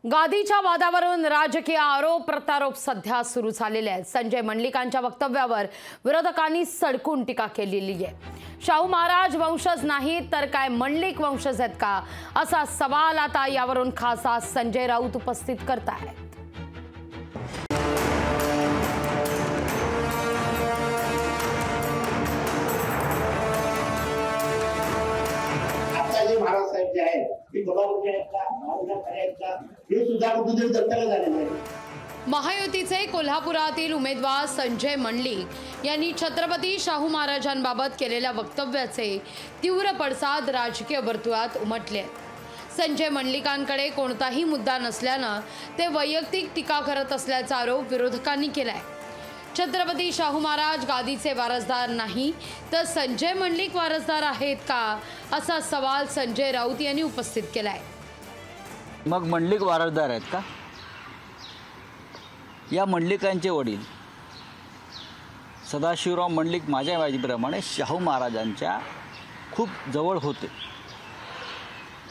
गादीच्या वादावरून राजकीय आरोप प्रत्यारोप सध्या सुरू झालेले आहेत। संजय मंडलिकांच्या वक्तव्यावर विरोधकांनी सडकून टीका केलेली आहे। शाहू महाराज वंशज नाहीत तर काय मंडलिक वंशज आहेत का, असा सवाल आता यावरून खासदार संजय राऊत उपस्थित करतायत। महायुतीचे कोल्हापुरातील उमेदवार संजय मंडलिक यांनी छत्रपती शाहू महाराजांबाबत केलेल्या वक्तव्याचे तीव्र पडसाद राजकीय वर्तुळात उमटले। संजय मंडलिकांकडे कोणताही मुद्दा नसल्याने ते वैयक्तिक टीका करत असल्याचा आरोप विरोधकांनी केलाय। छत्रपती शाहू महाराज गादीचे वारसदार नाही तर संजय मंडलिक वारसदार आहेत का, असा सवाल संजय राऊत यांनी उपस्थित केलाय। मग मंडलिक वारसदार आहेत का? या मंडलिकांचे वडील सदाशिवराव मंडलिक माझ्या माहितीप्रमाणे शाहू महाराजांच्या खूप जवळ होते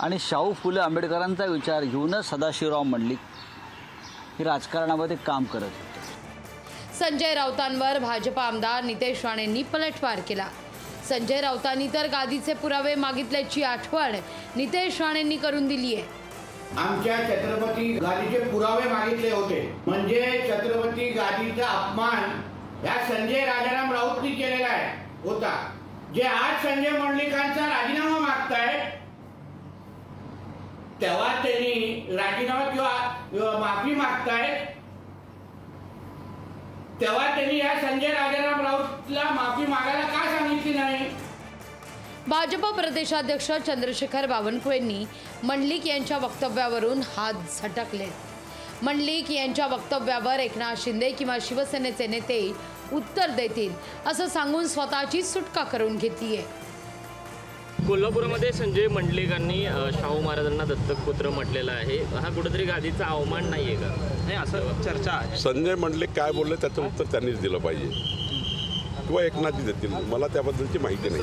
आणि शाहू फुले आंबेडकरांचा विचार घेऊनच सदाशिवराव मंडलिक हे राजकारणामध्ये काम करत होते। संजय राऊतांवर भाजपा आमदार नितेश राणेंनी पलटवार केला। संजय राऊतांनी तर गादीचे पुरावे मागितल्याची आठवण नितेश राणेंनी करून दिली आहे। आमच्या छत्रपती गादीचे पुरावे मागितले होते, म्हणजे छत्रपती गादीचा अपमान या संजय राजाराम राऊतनी केलेला आहे होता। जे आज संजय मंडलिकांचा राजीनामा मागतायत तेव्हा त्यांनी राजीनामा किंवा माफी मागतायत तेव्हा त्यांनी या संजय राजाराम राऊतला माफी मागायला का सांगितली नाही? भाजप प्रदेशाध्यक्ष चंद्रशेखर बावनकुळेंनी मंडलिक यांच्या वक्तव्यावरून हात झटकले। मंडलिक यांच्या वक्तव्यावर एकनाथ शिंदे किंवा शिवसेनेचे नेते उत्तर देतील असं सांगून स्वतःची सुटका करून घेतली आहे। कोल्हापूरमध्ये संजय मंडलिकांनी शाहू महाराजांना दत्तक पुत्र म्हटलेलं आहे, हा कुठेतरी गादीचा अवमान नाहीये का? नाही असं चर्चा आहे। संजय मंडलिक काय बोलले त्याचं उत्तर त्यांनीच दिलं पाहिजे किंवा एकनाथजी देतील, मला त्याबद्दलची माहिती नाही।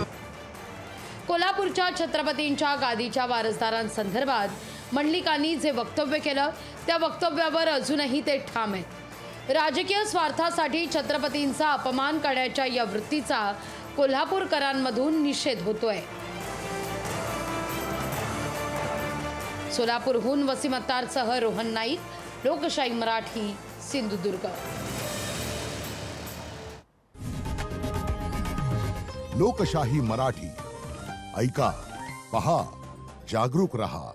कोल्हापूरच्या छत्रपतींच्या गादीच्या वारसदारांसंदर्भात मंडलिकांनी जे वक्तव्य केलं त्या वक्तव्यावर अजूनही ते ठाम आहेत। राजकीय स्वार्थासाठी छत्रपतींचा अपमान करण्याच्या या वृत्तीचा कोल्हापूरकरांमधून निषेध होतोय। सोलापूरहून वसीम अत्तारसह रोहन नाईक, लोकशाही मराठी, सिंधुदुर्ग। लोकशाही मराठी ऐका, पहा, जागरूक रहा।